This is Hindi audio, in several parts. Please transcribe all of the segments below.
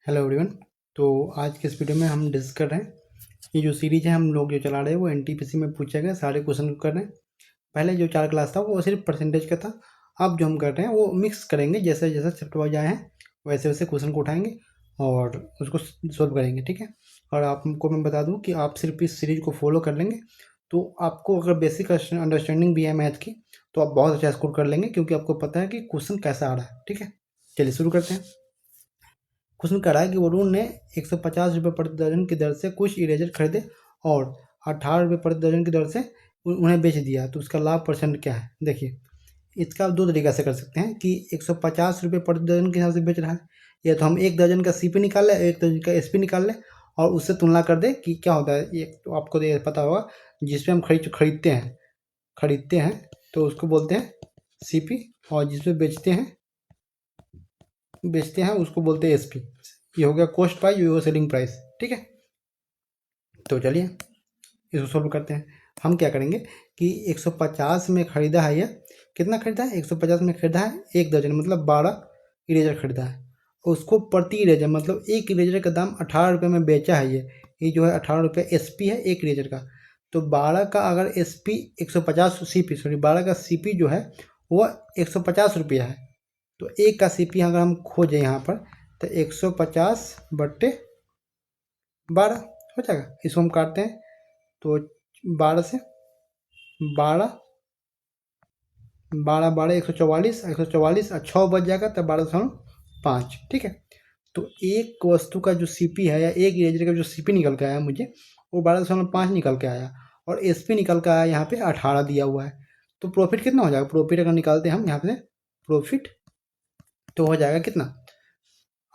Hello everyone. तो आज के इस वीडियो में हम डिस्कस कर रहे हैं, ये जो सीरीज है हम लोग जो चला रहे हैं वो एनटीपीसी में पूछे गए सारे क्वेश्चन कर रहे हैं। पहले जो 4 क्लास था वो सिर्फ परसेंटेज का था। अब जो हम कर रहे हैं वो मिक्स करेंगे, जैसे जैसे चैप्टर वाइज आए हैं वैसे वैसे क्वेश्चन को उठाएंगे और उसको सोल्व करेंगे, ठीक है। और आपको मैं बता दूँ कि आप सिर्फ इस सीरीज को फॉलो कर लेंगे तो आपको अगर बेसिक अंडरस्टैंडिंग भी है मैथ की तो आप बहुत अच्छा स्कोर कर लेंगे, क्योंकि आपको पता है कि क्वेश्चन कैसा आ रहा है, ठीक है। चलिए शुरू करते हैं। क्वेश्चन कह रहा है कि वरुण ने 150 रुपये प्रति दर्जन की दर से कुछ इरेजर खरीदे और 18 रुपये प्रति दर्जन की दर से उन्हें बेच दिया, तो उसका लाभ परसेंट क्या है। देखिए, इसका आप दो तरीका से कर सकते हैं कि 150 रुपये प्रति दर्जन के हिसाब से बेच रहा है, या तो हम एक दर्जन का सीपी निकाल लें, एक दर्जन का एसपी निकाल लें और उससे तुलना कर दें कि क्या होता है। ये तो आपको ये पता होगा, जिसपे हम खरीदते हैं तो उसको बोलते हैं सीपी, और जिसपे बेचते हैं उसको बोलते हैं एसपी। ये हो गया कॉस्ट प्राइस, ये हो सेलिंग प्राइस, ठीक है। तो चलिए इसको सोल्व करते हैं। हम क्या करेंगे कि 150 में खरीदा है, ये कितना खरीदा है, 150 में खरीदा है एक दर्जन, मतलब 12 इरेजर खरीदा है। उसको प्रति इरेजर मतलब एक इरेजर का दाम 18 रुपये में बेचा है। ये जो है 18 रुपये एसपी है एक इरेजर का। तो 12 का अगर एसपी 150 सीपी, सॉरी 12 का सीपी जो है वो 150 रुपया है। तो एक का सीपी अगर हम खोजें यहाँ पर तो 150/12 हो जाएगा। इसको हम काटते हैं तो 12 से 12 144, 144 और 6 बच जाएगा तो 12.5, ठीक है। तो एक वस्तु का जो सीपी है या एक इरेजर का जो सीपी निकल के आया मुझे, वो 12.5 निकल के आया और एसपी निकल के आया यहाँ पे 18 दिया हुआ है। तो प्रॉफिट कितना हो जाएगा, प्रॉफिट अगर निकालते हैं हम यहाँ पे प्रॉफिट तो हो जाएगा कितना,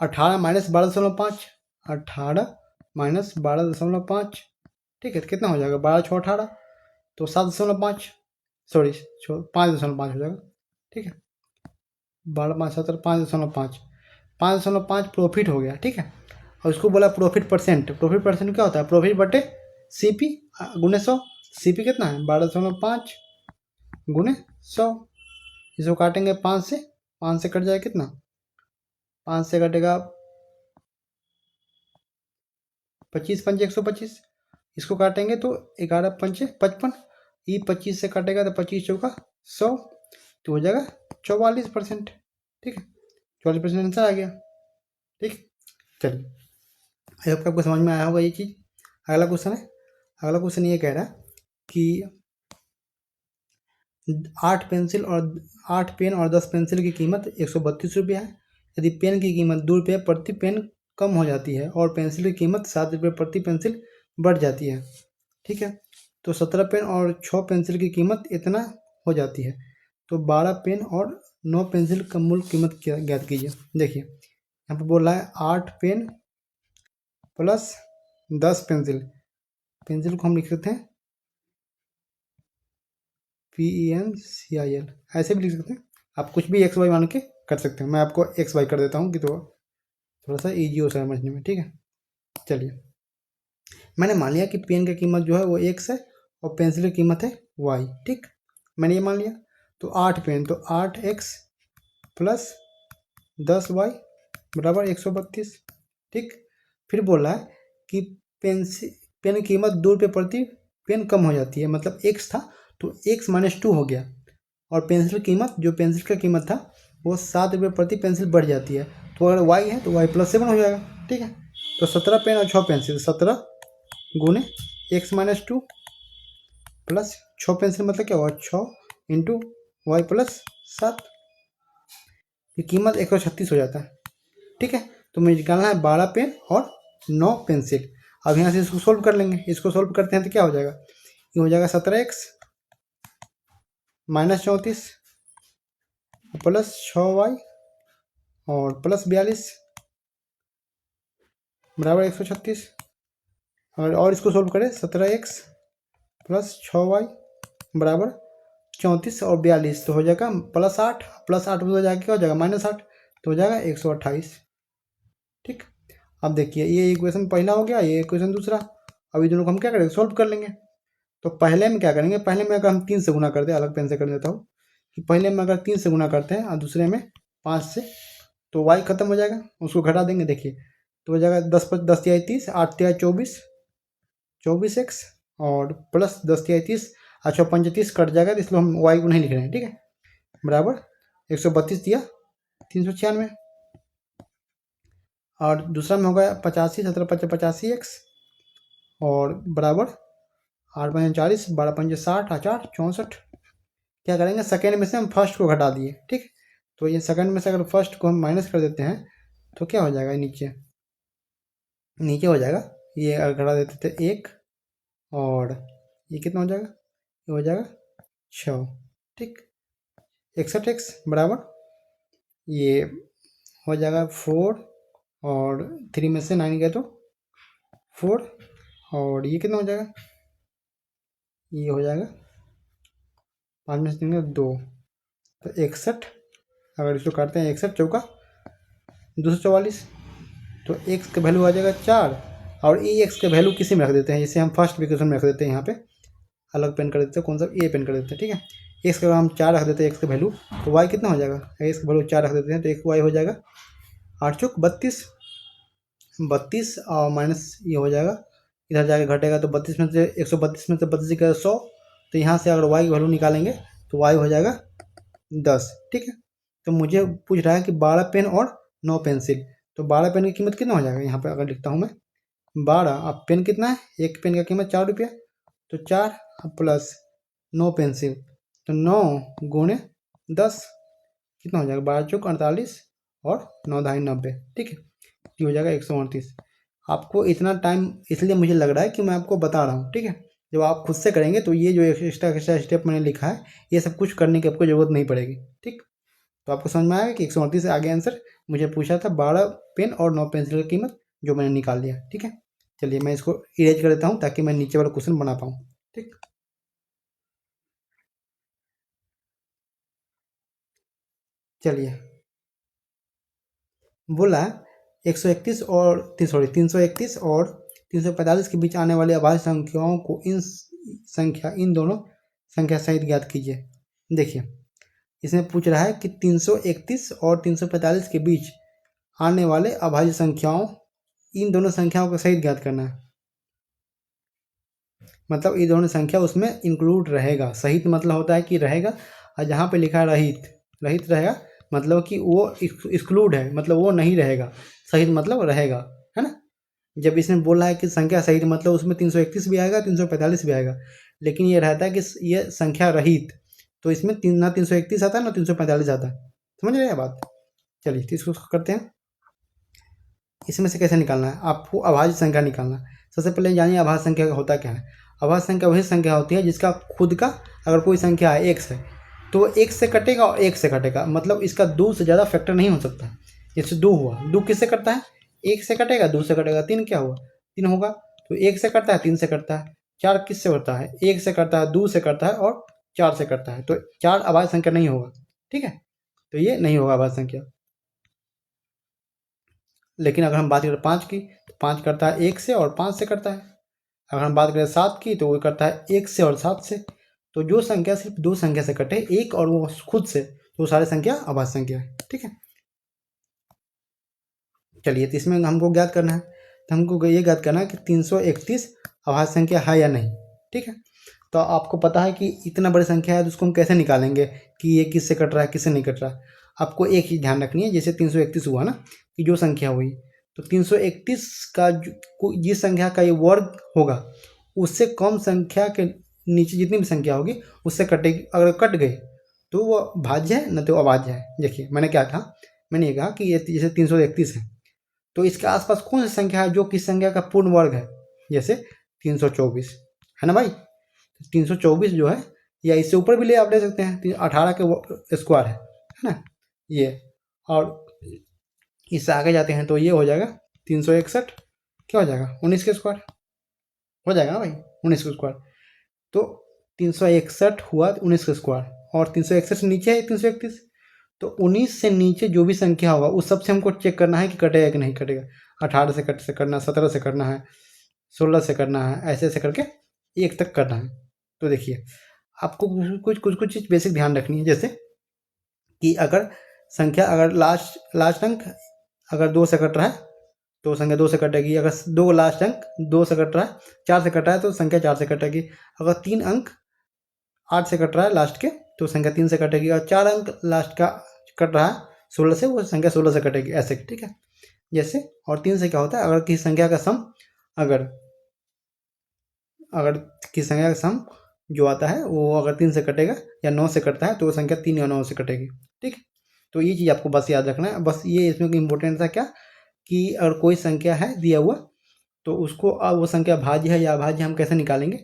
18 माइनस 12.5, 18 माइनस 12.5, ठीक है। तो कितना हो जाएगा, 12×6 = 18, तो 7.5, सॉरी 5.5 हो जाएगा, ठीक है। 12×5 = 5.5, 5.5 प्रॉफिट हो गया, ठीक है। और उसको बोला प्रॉफिट परसेंट क्या होता है, प्रॉफिट बटे सीपी गुने 100। सीपी कितना है, 12.5 गुने 100। इसको काटेंगे 5 से कट जाएगा कितना, 5 से कटेगा 25 पंजे 125। इसको काटेंगे तो 11 पंचे 55, ये 25 से काटेगा तो 25 चौका 100, तो हो जाएगा 44%, ठीक है। 44% आंसर आ गया, ठीक। चलिए, आई होप आपको समझ में आया होगा ये चीज़। अगला क्वेश्चन ये कह रहा है कि 8 पेन और 10 पेंसिल की कीमत 132 रुपये है। यदि पेन की कीमत 2 रुपये प्रति पेन कम हो जाती है और पेंसिल की कीमत 7 रुपये प्रति पेंसिल बढ़ जाती है, ठीक है। तो 17 पेन और 6 पेंसिल की कीमत इतना हो जाती है, तो 12 पेन और 9 पेंसिल का मूल कीमत ज्ञात कीजिए। देखिए, यहाँ पर बोल रहा है 8 पेन प्लस 10 पेंसिल को हम लिख सकते हैं PENCIL, ऐसे भी लिख सकते हैं। आप कुछ भी XY मान के कर सकते हैं। मैं आपको XY कर देता हूँ कि तो थोड़ा सा ईजी हो समझने में, ठीक है। चलिए, मैंने मान लिया कि पेन की कीमत जो है वो X है और पेंसिल की कीमत है Y, ठीक। मैंने ये मान लिया। तो 8 पेन तो 8X प्लस 10Y बराबर 132, ठीक। फिर बोल रहा है कि पेन की कीमत 2 रुपये प्रति पेन कम हो जाती है, मतलब X था तो X - 2 हो गया, और पेंसिल का कीमत था वो 7 रुपये प्रति पेंसिल बढ़ जाती है। तो अगर Y है तो Y + 7 हो जाएगा, ठीक है। तो 17 पेन और 6 पेंसिल, 17 गुने X - 2 प्लस 6 पेंसिल मतलब क्या हुआ, 6 इंटू Y + 7, ये कीमत 136 हो जाता है, ठीक है। तो मुझे निकालना है 12 पेन और 9 पेंसिल। अब यहाँ से इसको सोल्व कर लेंगे। इसको सोल्व करते हैं तो क्या हो जाएगा, ये हो जाएगा 17X - 34 प्लस 6Y और प्लस 42 बराबर 136। और इसको सोल्व करें, 17X प्लस 6Y बराबर 34 और 42, तो हो जाएगा +8 हो जाएगा, क्या हो जाएगा -8, तो हो जाएगा 128, ठीक। अब देखिए, ये इक्वेशन पहला हो गया, ये इक्वेशन दूसरा। अब ये दोनों को हम क्या करेंगे, सोल्व कर लेंगे। तो पहले में क्या करेंगे, पहले में अगर हम 3 से गुना करते हैं, अलग पेन से कर देता हूँ कि पहले में अगर 3 से गुना करते हैं और दूसरे में 5 से, तो Y खत्म हो जाएगा, उसको घटा देंगे। देखिए तो हो जाएगा 10 तिहाई 30, 8 तिहाई 24, 24x और प्लस 10 तिहाई 30, 8 कट जाएगा, तो इसलिए हम y को नहीं लिख रहे हैं, ठीक है। बराबर 132 दिया 396, और दूसरा में होगा 85, 17×5 = 85x और बराबर 8×5 = 40, 12×5 = 60, 8×8 = 64। क्या करेंगे, सेकेंड में से हम फर्स्ट को घटा दिए, ठीक। तो ये सेकेंड में से अगर फर्स्ट को हम माइनस कर देते हैं तो क्या हो जाएगा, नीचे नीचे हो जाएगा, ये अगर घटा देते थे 1 और ये कितना हो जाएगा, ये हो जाएगा 6, ठीक। 61x बराबर ये हो जाएगा 4 और 3 में से 9 गया तो 4, और ये कितना हो जाएगा, ये हो जाएगा 5 में से 3 2, तो 61, अगर इसको काटते हैं 61 चौका 244, तो x का वैल्यू आ जाएगा 4, और ई एक्स का वैल्यू किसी में रख देते हैं, जैसे हम फर्स्ट इक्वेशन में रख देते हैं, यहाँ पे अलग पेन कर देते हैं, कौन सा, ए पेन कर देते हैं, ठीक है। एक्स का हम 4 रख देते हैं, एक्स का वैल्यू, तो वाई कितना हो जाएगा, एक्स का वैल्यू 4 रख देते हैं तो एक वाई हो जाएगा 8 चौक 32, 32 और माइनस ये हो जाएगा, इधर जाके घटेगा तो 32 में से 132 में से 32 का 100, तो यहाँ से अगर वाई की वैल्यू निकालेंगे तो वाई हो जाएगा 10, ठीक है। तो मुझे पूछ रहा है कि 12 पेन और 9 पेंसिल, तो 12 पेन की कीमत कितना हो जाएगा, यहाँ पर अगर लिखता हूँ मैं 12, अब पेन कितना है, एक पेन का कीमत 4 रुपया, तो 4 प्लस 9 पेंसिल, तो 9 गुणे 10 कितना हो जाएगा, 12 चौक 48 और 9 ढाई 90, ठीक है। ये हो जाएगा 138। आपको इतना टाइम इसलिए मुझे लग रहा है कि मैं आपको बता रहा हूँ, ठीक है। जब आप खुद से करेंगे तो ये जो एक्स्ट्रा स्टेप मैंने लिखा है, ये सब कुछ करने की आपको ज़रूरत नहीं पड़ेगी, ठीक। तो आपको समझ में आएगा कि 138 से आगे आंसर मुझे पूछा था 12 पेन और 9 पेंसिल की कीमत, जो मैंने निकाल लिया, ठीक है। चलिए मैं इसको इरेज कर देता हूँ ताकि मैं नीचे वाला क्वेश्चन बना पाऊँ, ठीक। चलिए बोला 131 और 331 और 345 के बीच आने वाली अभाज्य संख्याओं को इन दोनों संख्या सहित ज्ञात कीजिए। देखिए इसमें पूछ रहा है कि 331 और 345 के बीच आने वाले अभाज्य संख्याओं, इन दोनों संख्याओं को सहित ज्ञात करना है। मतलब ये दोनों संख्या उसमें इंक्लूड रहेगा, सहित मतलब होता है कि रहेगा, और जहाँ पे लिखा है रहित, रहित रहेगा मतलब कि वो एक्सक्लूड है, मतलब वो नहीं रहेगा, सहित मतलब रहेगा, है ना। जब इसमें बोला है कि संख्या सहित मतलब उसमें 331 भी आएगा, 345 भी आएगा, लेकिन ये रहता है कि ये संख्या रहित, तो इसमें ना 331 आता है ना 345 आता है, समझ रहे हैं बात। चलिए तो इसको करते हैं, इसमें से कैसे निकालना है, आपको अभाज्य संख्या निकालना है। सबसे पहले जानिए अभाज्य संख्या का होता क्या है। अभाज्य संख्या वही संख्या होती है जिसका खुद का अगर कोई संख्या है एक्स है तो एक से कटेगा और एक से कटेगा, मतलब इसका 2 से ज़्यादा फैक्टर नहीं हो सकता। जैसे 2 हुआ, 2 किससे कटता है, 1 से कटेगा, 2 से कटेगा। 3 क्या हुआ, 3 होगा तो 1 से कटता है, 3 से कटता है। 4 किससे होता है, 1 से करता है, 2 से करता है और 4 से करता है, तो 4 अभाज्य संख्या नहीं होगा, ठीक है। तो ये नहीं होगा अभाज्य संख्या। लेकिन अगर हम बात करें 5 की, तो 5 करता है 1 से और 5 से करता है। अगर हम बात करें 7 की तो वो करता है 1 से और 7 से। तो जो संख्या सिर्फ 2 संख्या से कटे, एक और वो खुद से, तो सारी संख्या अभाज्य संख्या है, ठीक है। चलिए तो इसमें हमको ज्ञात करना है, तो हमको ये ज्ञात करना है कि 331 अभाज्य संख्या है या नहीं, ठीक है। तो आपको पता है कि इतना बड़ी संख्या है तो उसको हम कैसे निकालेंगे कि ये किससे कट रहा है किससे नहीं कट रहा है। आपको एक चीज़ ध्यान रखनी है, जैसे 331 हुआ ना, कि जो संख्या हुई तो 331 का जिस संख्या का ये वर्ग होगा उससे कम संख्या के नीचे जितनी भी संख्या होगी उससे कटेगी। अगर कट गई तो वो भाज्य है, न तो अभाज्य है। देखिए मैंने क्या कहा, मैंने ये कहा कि ये जैसे 331 है तो इसके आसपास कौन सी संख्या है जो किस संख्या का पूर्ण वर्ग है, जैसे 324 है ना भाई। 324 जो है, या इससे ऊपर भी आप ले सकते हैं, 18 के स्क्वायर है ना ये। और इससे आगे जाते हैं तो ये हो जाएगा 361, क्या हो जाएगा 19 के स्क्वायर हो जाएगा ना भाई, 19 के स्क्वायर। तो 361 हुआ 19 के स्क्वायर, और 361 से नीचे है 331, तो 19 से नीचे जो भी संख्या होगा उस सबसे हमको चेक करना है कि कटेगा कि नहीं कटेगा। 18 से करना है, 17 से करना है, 16 से करना है, ऐसे ऐसे करके 1 तक करना है। तो देखिए आपको कुछ चीज़ बेसिक ध्यान रखनी है, जैसे कि अगर संख्या अगर लास्ट अंक अगर 2 से कट रहा है तो संख्या 2 से कटेगी। अगर 2 लास्ट अंक 2 से कट रहा है, 4 से कट रहा है तो संख्या 4 से कटेगी। अगर 3 अंक 8 से कट रहा है लास्ट के तो संख्या 3 से कटेगी। और 4 अंक लास्ट का कट रहा है 16 से, वो संख्या 16 से कटेगी, ऐसे। ठीक है, जैसे। और 3 से क्या होता है, अगर किसी संख्या का सम अगर किसी संख्या का सम जो आता है वो अगर 3 से कटेगा या 9 से कटता है तो वो संख्या 3 या 9 से कटेगी। ठीक, तो ये चीज़ आपको बस याद रखना है। बस ये इसमें इम्पोर्टेंट था क्या, कि अगर कोई संख्या है दिया हुआ तो उसको वो संख्या भाज्य है या अभाज्य हम कैसे निकालेंगे।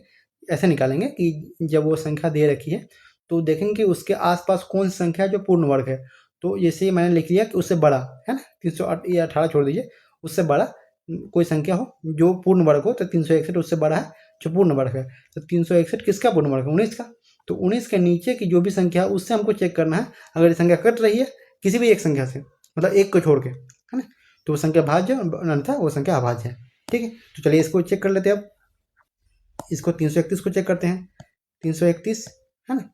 ऐसे निकालेंगे कि जब वो संख्या दे रखी है तो देखेंगे कि उसके आसपास कौन सी संख्या है जो पूर्ण वर्ग है। तो जैसे मैंने लिख लिया कि उससे बड़ा है ना, 308 या 18 छोड़ दीजिए, उससे बड़ा कोई संख्या हो जो पूर्ण वर्ग हो, तो 361 उससे बड़ा है जो पूर्ण वर्ग है। तो 361 किसका पूर्ण वर्ग है, 19 का। तो 19 के नीचे की जो भी संख्या है उससे हमको चेक करना है। अगर ये संख्या कट रही है किसी भी एक संख्या से, मतलब एक को छोड़ के, है ना, तो वो संख्या भाज्य, अन्यथा वो संख्या अभाज्य है। ठीक है, तो चलिए इसको चेक कर लेते हैं। अब इसको 331 को चेक करते हैं। 331 है ना,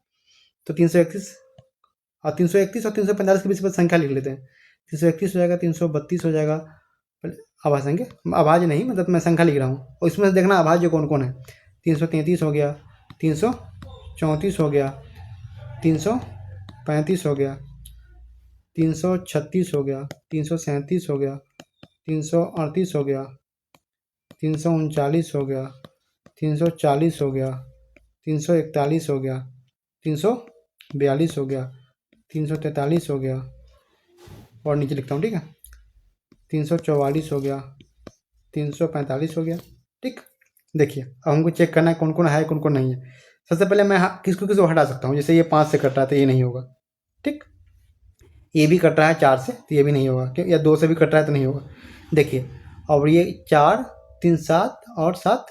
तो 331 और 345 के बीच में संख्या लिख लेते हैं। 331 हो जाएगा, 332 हो जाएगा। अभाज्य संख्या, अभाज्य नहीं, मतलब मैं संख्या लिख रहा हूँ। और इसमें से देखना अभाज्य कौन कौन है। 333 हो गया, 334 हो गया, 335 हो गया, 336 हो गया, 337 हो गया, 338 हो गया, 339 हो गया, 340 हो गया, 341 हो गया, 342 हो गया, 343 हो गया, और नीचे लिखता हूँ। ठीक है, 344 हो गया, 345 हो गया। ठीक, देखिए अब हमको चेक करना है कौन कौन है कौन कौन नहीं है। सबसे पहले मैं किसको किसको हटा सकता हूँ। जैसे ये 5 से कट रहा है तो ये नहीं होगा। ठीक, ये भी कट रहा है 4 से तो ये भी नहीं होगा, क्यों, या 2 से भी कट रहा है तो नहीं होगा। देखिए, और ये 4 3 7 और 7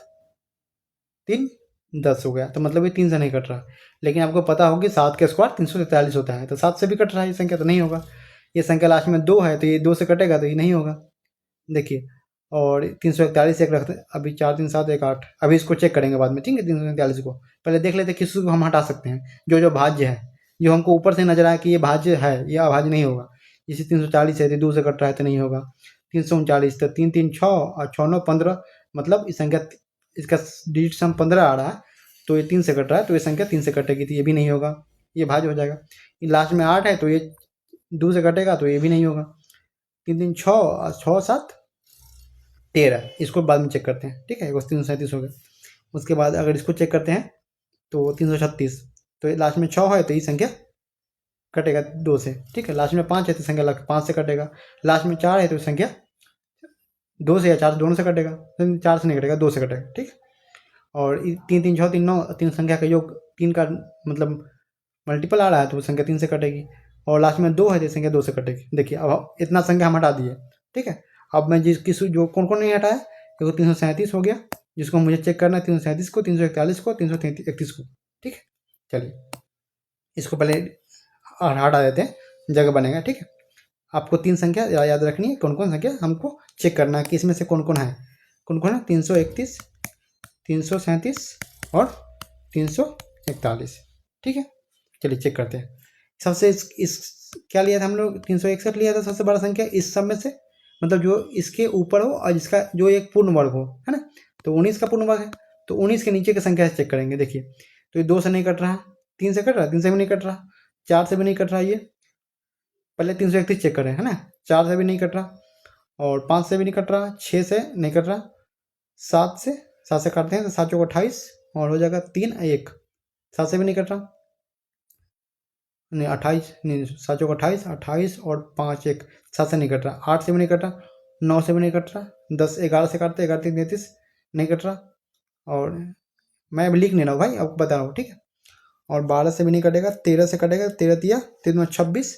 3 10 हो गया, तो मतलब ये 3 से नहीं कट रहा। लेकिन आपको पता होगा कि 7 का स्क्वायर 343 होता है, तो 7 से भी कट रहा है ये संख्या, तो नहीं होगा। ये संख्या लास्ट में 2 है तो ये 2 से कटेगा तो ये नहीं होगा। देखिए, और 341 एक रखते हैं। अभी 4 3 7 1 8, अभी इसको चेक करेंगे बाद में। ठीक है, 341 को पहले देख लेते हैं किसी को हम हटा सकते हैं जो जो भाज्य है, जो हमको ऊपर से नजर आए कि ये भाज्य है, ये अभाज्य नहीं होगा। जैसे 340 है तो 2 से कट रहा है तो नहीं होगा। 339 तो 3 3 6 और 6 9 15, मतलब इस संख्या, इसका डिजिट सम 15 आ रहा है तो ये 3 से कट रहा है तो ये संख्या 3 से कटेगी, तो ये भी नहीं होगा, ये भाज्य हो जाएगा। लास्ट में 8 है तो ये 2 से कटेगा तो ये भी नहीं होगा। 3 3 6 और 6 7 13, इसको बाद में चेक करते हैं। ठीक है, 337 हो गया। उसके बाद अगर इसको चेक करते हैं तो 336, तो लास्ट में 6 है तो ये संख्या कटेगा 2 से। ठीक है, लास्ट में 5 है तो संख्या 5 से कटेगा। लास्ट में 4 है तो संख्या 2 से या 4 दोनों से कटेगा, 4 से नहीं कटेगा, 2 से कटेगा। ठीक, और 3 3 6 3 9, 3 संख्या का योग 3 का मतलब मल्टीपल आ रहा है तो वो संख्या 3 से कटेगी। और लास्ट में 2 है तो संख्या 2 से कटेगी। देखिए अब इतना संख्या हम हटा दिए। ठीक है, अब मैं जो कौन कौन नहीं हटाया, देखो 337 हो गया, जिसको मुझे चेक करना है 337 को, 341 को, 331 को। ठीक है, चलिए इसको पहले हटा देते हैं, जगह बनेगा। ठीक है, आपको 3 संख्या याद रखनी है, कौन कौन संख्या हमको चेक करना है कि इसमें से कौन कौन है। 331, 337 और 341। ठीक है, चलिए चेक करते हैं। सबसे इस क्या लिया था हम लोग, 361 लिया था सबसे बड़ा संख्या इस सब में से, मतलब जो इसके ऊपर हो और जिसका जो एक पूर्ण वर्ग हो, है ना। तो 19 का पूर्ण वर्ग है, तो 19 के नीचे की संख्या से चेक करेंगे। देखिए, तो ये 2 से नहीं कट रहा, 3 से कट रहा, 3 से भी नहीं कट रहा, 4 से भी नहीं कट रहा। ये पहले 331 चेक करें, है ना, 4 से भी नहीं कट रहा, और 5 से भी नहीं कट रहा, 6 से नहीं कट रहा, 7 से काटते हैं तो 7 चौक 28 और हो जाएगा 3 1, 7 से भी नहीं कट रहा, नहीं 28 नहीं, 7 चौक 28, 28 और 5 1, 7 से नहीं कट रहा, 8 से भी नहीं कट रहा, 9 से भी नहीं कट रहा, 10 11 से काटते, 11 3 33 नहीं कट रहा, और मैं अभी लिख नहीं रहा हूँ भाई, आपको बता रहा हूँ। ठीक है, और 12 से भी नहीं कटेगा, 13 से कटेगा, 13 तिया 3 26,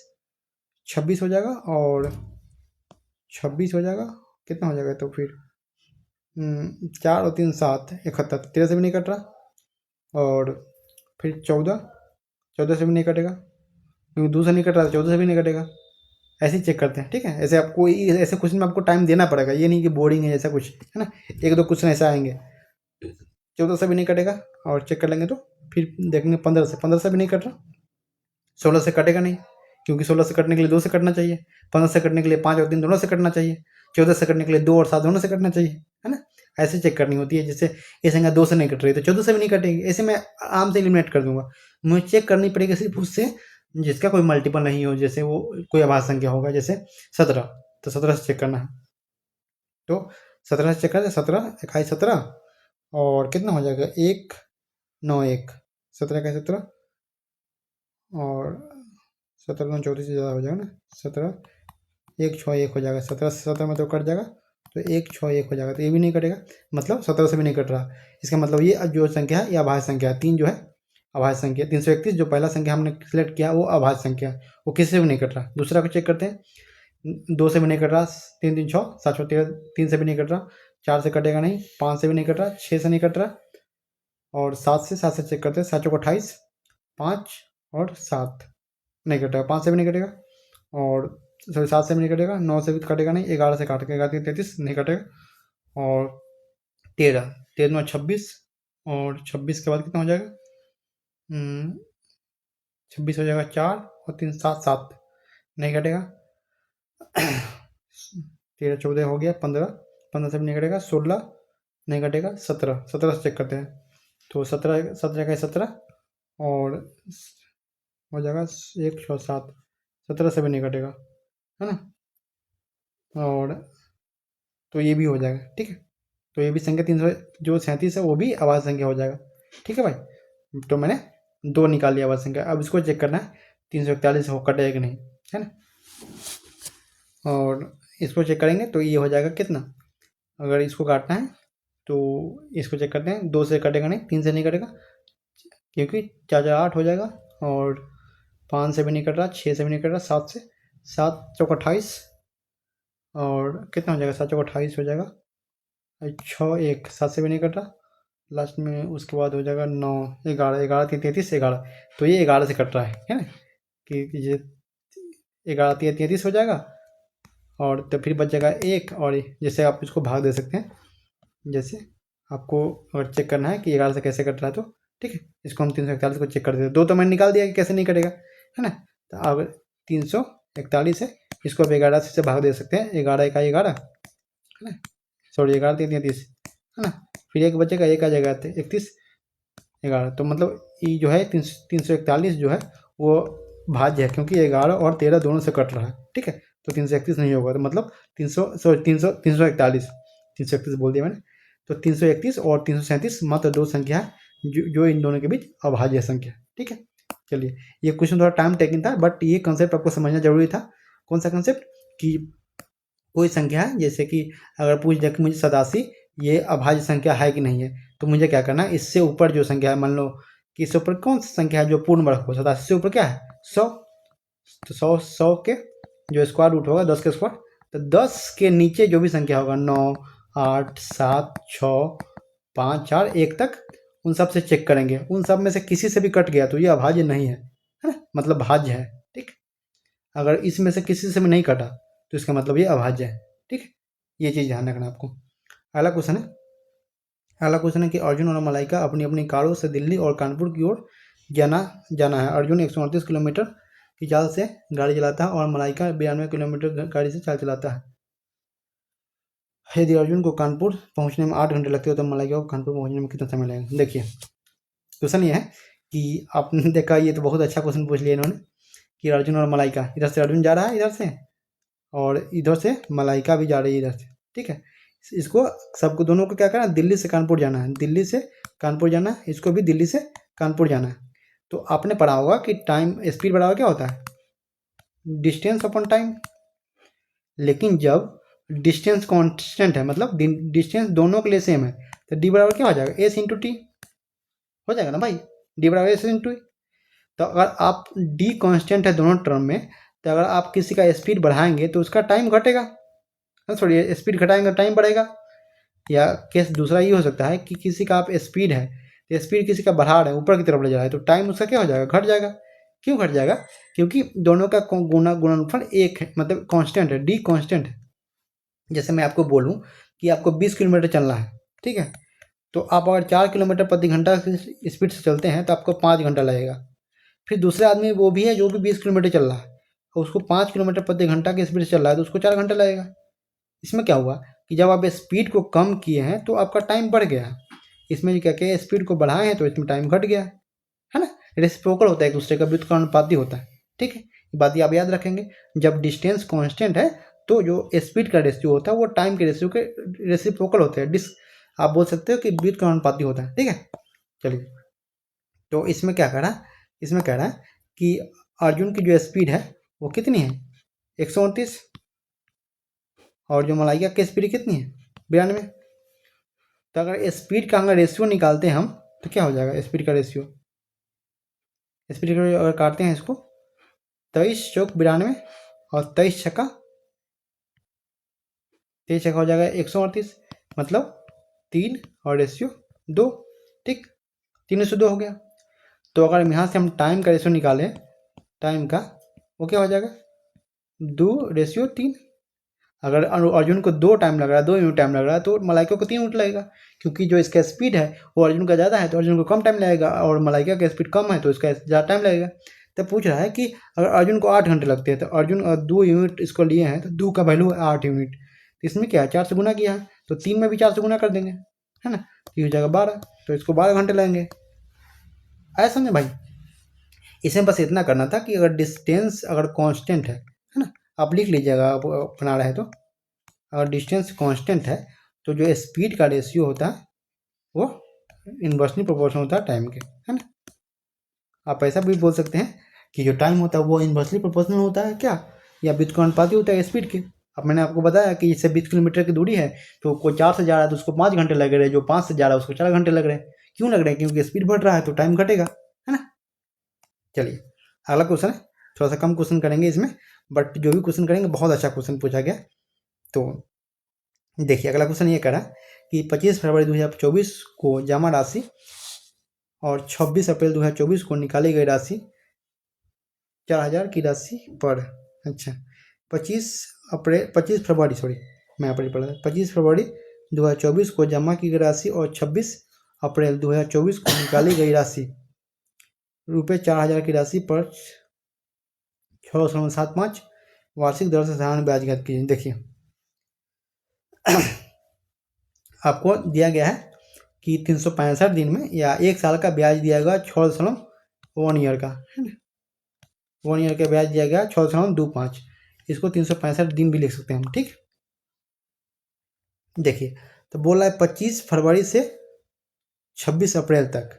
26 हो जाएगा, और 26 हो जाएगा, कितना हो जाएगा तो फिर 4 और 3 7 71, 13 से भी नहीं कट रहा, और फिर 14 से भी नहीं कटेगा, क्योंकि 2 से नहीं कट रहा, 14 से भी नहीं कटेगा। ऐसे ही चेक करते हैं। ठीक है, ऐसे आपको ऐसे क्वेश्चन में आपको टाइम देना पड़ेगा, ये नहीं कि बोरिंग है ऐसा कुछ, है ना। 1 2 क्वेश्चन ऐसा आएंगे, 14 से भी नहीं कटेगा, और चेक कर लेंगे तो फिर देखेंगे 15 से भी नहीं कट रहा, 16 से कटेगा नहीं, क्योंकि 16 से कटने के लिए 2 से कटना चाहिए, 15 से कटने के लिए 5 और 3 दोनों से कटना चाहिए, 14 से कटने के लिए 2 और 7 दोनों से कटना चाहिए, है ना। ऐसे चेक करनी होती है, जैसे ये संख्या 2 से नहीं कट रही तो 14 से भी नहीं कटेगी, ऐसे मैं आराम से एलिमिनेट कर दूंगा। मुझे चेक करनी पड़ेगी सिर्फ उससे जिसका कोई मल्टीपल नहीं हो, जैसे वो कोई अभाज्य संख्या होगा, जैसे 17, तो 17 से चेक करना है। तो 17 से चेक करते, 17 21 17 और कितना हो जाएगा 1 9 1, 17 21 17 और 17 9 34 से ज़्यादा हो जाएगा ना, 17 1 6 1 हो जाएगा, 17 से 17 में तो कट जाएगा, तो 1 6 1 हो जाएगा, तो ये भी नहीं कटेगा, मतलब 17 से भी नहीं कट रहा। इसका मतलब ये जो संख्या है ये अभाज्य संख्या है, 3 जो है अभाज्य संख्या, 331 जो पहला संख्या हमने सिलेक्ट किया वो अभाज्य संख्या है, वो किसी से भी नहीं कट रहा। दूसरा को चेक करते हैं, 2 से भी नहीं कट रहा, 3 3 6 7 6 13, 3 से भी नहीं कट रहा, 4 से कटेगा नहीं, 5 से भी नहीं कट रहा, 6 से नहीं कट रहा, और 7 से चेक करते हैं, 7 चौक 28, 5 और 7 नहीं कटेगा, 5 से भी नहीं कटेगा, और सॉरी 7 से भी नहीं कटेगा, 9 से भी कटेगा नहीं, 11 से काट के 11 33 नहीं कटेगा, और 13 13 9 26, और 26 के बाद कितना हो जाएगा 26 हो जाएगा 4 और 3 7 7 नहीं कटेगा, 13 14 हो गया, 15 15 से भी नहीं कटेगा, 16 नहीं कटेगा, 17 17 से चेक करते हैं, तो 17 17 का 17 और हो जाएगा 1 6 7, 17 से भी नहीं कटेगा, है ना, और तो ये भी हो जाएगा, ठीक है। तो ये भी संख्या 300 जो 37 है वो भी अभाज्य संख्या हो जाएगा, ठीक है भाई। तो मैंने 2 निकाल लिया अभाज्य संख्या, अब इसको चेक करना है 341 हो कटेगा कि नहीं, है ना, और इसको चेक करेंगे तो ये हो जाएगा कितना, अगर इसको काटना है तो इसको चेक करते हैं, 2 से कटेगा नहीं, 3 से नहीं कटेगा क्योंकि 4 4 8 हो जाएगा, और 5 से भी नहीं कट रहा, 6 से भी नहीं कट रहा, 7 से 7 चौक 28 और कितना हो जाएगा 7 चौक 28 हो जाएगा, 6 1 7 से भी नहीं कट रहा, लास्ट में उसके बाद हो जाएगा 9 11 11 3 33 11, तो ये 11 से कट रहा है ना, कि ये 11 3 33 हो जाएगा, और तो फिर बच जाएगा 1, और जैसे आप इसको भाग दे सकते हैं, जैसे आपको अगर चेक करना है कि 11 से कैसे कट रहा है तो ठीक है, इसको हम 341 को चेक कर देते हैं, 2 तो मैंने निकाल दिया कि कैसे नहीं कटेगा, है ना, तो अब 341 है, इसको अब 11 से भाग दे सकते हैं, 11 का 11 है ना, सॉरी 11 3 33 है ना, फिर एक बचेगा, एक आ जाएगा 31 11, तो मतलब ये जो है 341 जो है वो भाज्य है, क्योंकि 11 और 13 दोनों से कट रहा है, ठीक है, तो 331 नहीं होगा, तो मतलब 331 बोल दिया मैंने, तो 331 और 337 मात्र 2 संख्या है जो इन दोनों के बीच अभाज्य संख्या, ठीक है। चलिए, ये क्वेश्चन थोड़ा टाइम टेकिंग था, बट ये कंसेप्ट आपको समझना जरूरी था। कौन सा कंसेप्ट, कि कोई संख्या है, जैसे कि अगर पूछ दिया कि मुझे 87 ये अभाज्य संख्या है कि नहीं है, तो मुझे क्या करना है, इससे ऊपर जो संख्या है, मान लो कि इससे ऊपर कौन सी संख्या है जो पूर्ण वर्ग हो, 87 से ऊपर क्या है 100, तो 100 के जो स्क्वायर रूट होगा 10 के स्क्वायर, तो 10 के नीचे जो भी संख्या होगा 9 8 7 6 5 4 1 तक, उन सब से चेक करेंगे, उन सब में से किसी से भी कट गया तो ये अभाज्य नहीं है, है ना, मतलब भाज्य है, ठीक। अगर इसमें से किसी से भी नहीं कटा तो इसका मतलब ये अभाज्य है, ठीक है, ये चीज़ ध्यान रखना आपको। अगला क्वेश्चन है कि अर्जुन और मलाइका अपनी अपनी कारों से दिल्ली और कानपुर की ओर जाना है। अर्जुन 138 किलोमीटर की चाल से गाड़ी चलाता है और मलाइका 92 किलोमीटर गाड़ी से चाल चलाता है। यदि अर्जुन को कानपुर पहुंचने में 8 घंटे लगते हो तो मलाइका को कानपुर पहुंचने में कितना समय लगेगा। देखिए, क्वेश्चन ये है कि आपने देखा, ये तो बहुत अच्छा क्वेश्चन पूछ लिया इन्होंने, कि अर्जुन और मलाइका, इधर से अर्जुन जा रहा है इधर से, और इधर से मलाइका भी जा रही है इधर से, ठीक है। इसको सबको दोनों को क्या करना है, दिल्ली से कानपुर जाना है, दिल्ली से कानपुर जाना है, इसको भी दिल्ली से कानपुर जाना है। तो आपने पढ़ा होगा कि टाइम स्पीड बराबर क्या होता है, डिस्टेंस अपॉन टाइम, लेकिन जब डिस्टेंस कांस्टेंट है, मतलब डिस्टेंस दोनों के लिए सेम है, तो डी बराबर क्या हो जाएगा, एस इंटू टी हो जाएगा ना भाई, डी बराबर एस इंटू। तो अगर आप डी कांस्टेंट है दोनों टर्म में, तो अगर आप किसी का स्पीड बढ़ाएंगे तो उसका टाइम घटेगा, सॉरी स्पीड घटाएंगे टाइम बढ़ेगा। या केस दूसरा ये हो सकता है कि किसी का आप स्पीड है, तो स्पीड किसी का बढ़ा रहे हैं, ऊपर की तरफ ले जा रहा है, तो टाइम उसका क्या हो जाएगा, घट जाएगा। क्यों घट जाएगा, क्योंकि दोनों का गुणनफल एक है, मतलब कांस्टेंट है, डी कांस्टेंट है। जैसे मैं आपको बोलूं कि आपको 20 किलोमीटर चलना है, ठीक है, तो आप अगर 4 किलोमीटर प्रति घंटा स्पीड से चलते हैं तो आपको 5 घंटा लगेगा। फिर दूसरे आदमी वो भी है जो भी 20 किलोमीटर चल रहा है, और उसको 5 किलोमीटर प्रति घंटा की स्पीड से चल रहा है, तो उसको 4 घंटे लगेगा। इसमें क्या हुआ कि जब आप स्पीड को कम किए हैं तो आपका टाइम बढ़ गया। इसमें क्या किया, स्पीड को बढ़ाए हैं तो इसमें टाइम घट गया, है ना। रेसिप्रोकल होता है, एक दूसरे का व्युत्क्रमानुपाती होता है, ठीक है। ये बात आप याद रखेंगे। जब डिस्टेंस कांस्टेंट है तो जो स्पीड का रेशियो होता है वो टाइम के रेशियो के रेसिप्रोकल होते हैं। आप बोल सकते हो कि व्युत्क्रमानुपाती होता है, ठीक है। चलिए, तो इसमें क्या कह रहा है, इसमें कह रहा है कि अर्जुन की जो स्पीड है वो कितनी है, 129, और जो मलाइका की स्पीड कितनी है, 92। तो अगर स्पीड का अगर रेशियो निकालते हैं हम तो क्या हो जाएगा, स्पीड का रेशियो, स्पीड का अगर काटते हैं इसको, 23 चौक 92 और 23 छक्का 23 छक्का हो जाएगा 138, मतलब 3 और रेशियो 2, ठीक, 3:2 हो गया। तो अगर हम यहाँ से हम टाइम का रेशियो निकालें, टाइम का, वो क्या हो जाएगा, 2:3। अगर अर्जुन को 2 टाइम लग रहा है, 2 यूनिट टाइम लग रहा है, तो मलाइका को 3 यूनिट लगेगा, क्योंकि जो इसका स्पीड है वो अर्जुन का ज़्यादा है तो अर्जुन को कम टाइम लगेगा, और मलाइका का स्पीड कम है तो इसका ज़्यादा टाइम लगेगा। तो पूछ रहा है कि अगर अर्जुन को 8 घंटे लगते हैं तो अर्जुन 2 यूनिट इसको लिए हैं तो 2 का वैल्यू है 8 यूनिट, तो इसमें क्या है, 4 से गुना किया है, तो 3 में भी 4 से गुना कर देंगे, है ना, तो ये हो जाएगा 12, तो इसको 12 घंटे लगेंगे। आया समझे भाई। इसमें बस इतना करना था कि अगर डिस्टेंस अगर कांस्टेंट है ना, आप लिख लीजिएगा, आप बना रहे तो, अगर डिस्टेंस कांस्टेंट है तो जो स्पीड का रेशियो होता है वो इन्वर्सली प्रोपोर्शनल होता है टाइम के, है ना। आप ऐसा भी बोल सकते हैं कि जो टाइम होता है वो इन्वर्सली प्रोपोर्शनल होता है क्या, या व्युत्क्रमानुपाती होता है स्पीड के। अब मैंने आपको बताया कि इससे 20 किलोमीटर की दूरी है तो कोई 4 से जा रहा है तो उसको 5 घंटे लग रहे हैं, जो 5 से जा रहा है उसको 4 घंटे लग रहे हैं। क्यों लग रहे हैं, क्योंकि स्पीड बढ़ रहा है तो टाइम घटेगा, है ना। चलिए, अगला क्वेश्चन है, थोड़ा सा कम क्वेश्चन करेंगे इसमें, बट जो भी क्वेश्चन करेंगे बहुत अच्छा क्वेश्चन पूछा गया। तो देखिए, अगला क्वेश्चन ये करा कि 25 फरवरी 2024 को जमा राशि और 26 अप्रैल 2024 को निकाली गई राशि 4000 की राशि पर, अच्छा, 25 फरवरी, सॉरी मैं यहाँ पर पढ़ा था, 25 फरवरी 2024 को जमा की गई राशि और 26 अप्रैल 2024 को निकाली गई राशि रुपये 4000 की राशि पर 6.75 वार्षिक दर से साधारण ब्याज ज्ञात कीजिए। देखिए, आपको दिया गया है कि 365 दिन में या 1 साल का ब्याज दिया गया 6.1 ईयर का, है ना, 1 ईयर का ब्याज दिया गया 6.25, इसको 365 दिन भी लिख सकते हैं हम, ठीक। देखिए, तो बोला है 25 फरवरी से 26 अप्रैल तक,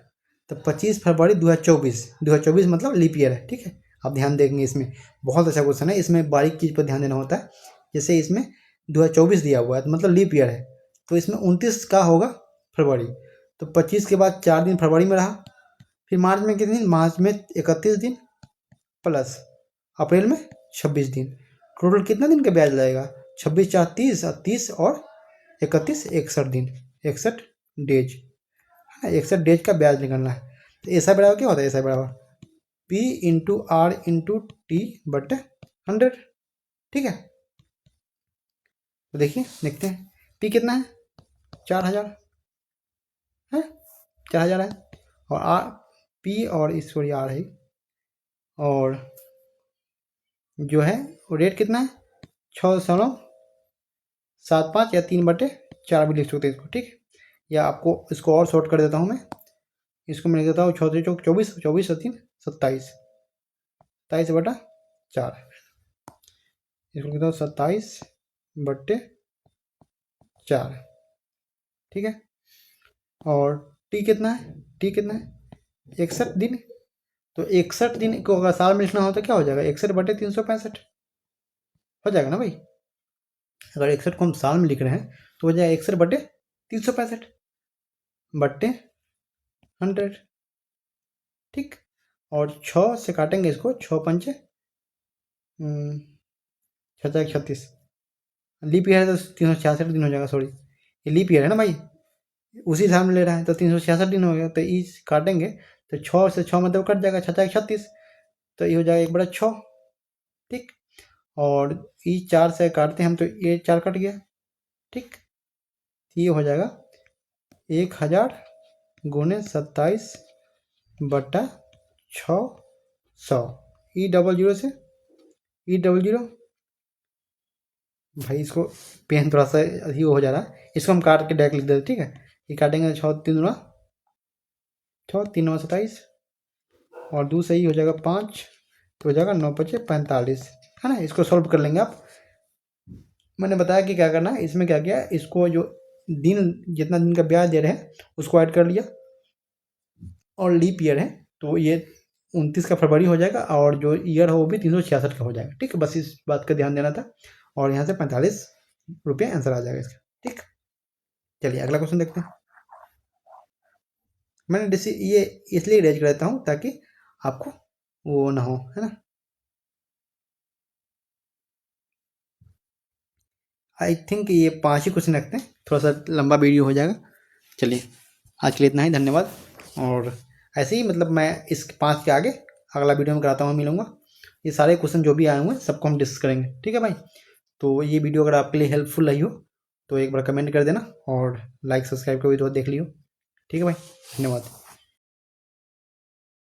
तो 25 फरवरी 2024 मतलब लीप ईयर है, ठीक है। आप ध्यान देंगे, इसमें बहुत अच्छा क्वेश्चन है, इसमें बारीक चीज़ पर ध्यान देना होता है। जैसे इसमें 2024 दिया हुआ है तो मतलब लीप ईयर है, तो इसमें 29 का होगा फरवरी, तो 25 के बाद 4 दिन फरवरी में रहा, फिर मार्च में कितने दिन, मार्च में 31 दिन प्लस अप्रैल में 26 दिन, टोटल कितना दिन का ब्याज लगेगा, 26 4 30 और 30 और 31 61 दिन, 61 डेज, है ना, 61 डेज का ब्याज निकलना है। तो ऐसा बराबर क्या होता है, ऐसा बराबर P into R into T बटे 100, ठीक है। तो देखिए, देखते हैं P कितना है, 4000 है, 4000 है, और आर, P और इस सॉरी आर है, और जो है वो रेट कितना है 6.75 या 3/4 भी लिख सकते हैं इसको, ठीक। या आपको इसको और शॉर्ट कर देता हूँ मैं, इसको मैं लिख देता हूँ 6 चौक 24, 24 और 3 27, 27/4, इसको लिखता हूँ 27/4, ठीक है। और टी कितना है, टी कितना है 61 दिन, तो 61 दिन को अगर साल में लिखना हो तो क्या हो जाएगा, 61/365 हो जाएगा ना भाई। अगर 61 को हम साल में लिख रहे हैं तो हो जाएगा 61/365 बट्टे 100, ठीक। और 6 से काटेंगे इसको, 6 पंचे 6×36, लीप ईयर है तो 366 दिन हो जाएगा, सॉरी ये लीप ईयर है ना भाई, उसी हिसाब में ले रहा है तो 366 दिन हो गया, तो इस काटेंगे तो 6 से 6 मतलब कट जाएगा, 6×36, तो ये हो जाएगा 1/6, ठीक। और ये 4 से काटते हैं हम तो ये 4 कट गया, ठीक, ये हो जाएगा 1000 गुने 27/600, E00 से E00 भाई इसको पेन थोड़ा सा अभी हो जा रहा है, इसको हम काट के डायरेक्ट लिख देते, ठीक है। ये काटेंगे 6 3 27 और 2 सही हो जाएगा 5, तो हो जाएगा 9 5 45, है ना। इसको सॉल्व कर लेंगे आप। मैंने बताया कि क्या करना है इसमें, क्या किया, इसको जो दिन जितना दिन का ब्याज दे रहे हैं उसको ऐड कर लिया, और लीप ईयर है तो ये 29 का फरवरी हो जाएगा, और जो ईयर है वो भी 366 का हो जाएगा, ठीक है। बस इस बात का ध्यान देना था, और यहाँ से 45 रुपये आंसर आ जाएगा इसका, ठीक। चलिए अगला क्वेश्चन देखते हैं। मैंने ये इसलिए रेज कर देता हूँ ताकि आपको वो ना हो, है ना। आई थिंक ये 5 ही क्वेश्चन रखते हैं, थोड़ा सा लंबा वीडियो हो जाएगा। चलिए आज के लिए इतना ही, धन्यवाद। और ऐसे ही मतलब मैं इस 5 के आगे अगला वीडियो में कराता हूँ, मिलूँगा। ये सारे क्वेश्चन जो भी आए हुए हैं सबको हम डिस्कस करेंगे, ठीक है भाई। तो ये वीडियो अगर आपके लिए हेल्पफुल रही हो तो एक बार कमेंट कर देना, और लाइक सब्सक्राइब का भी तो देख लियो, ठीक है भाई। धन्यवाद।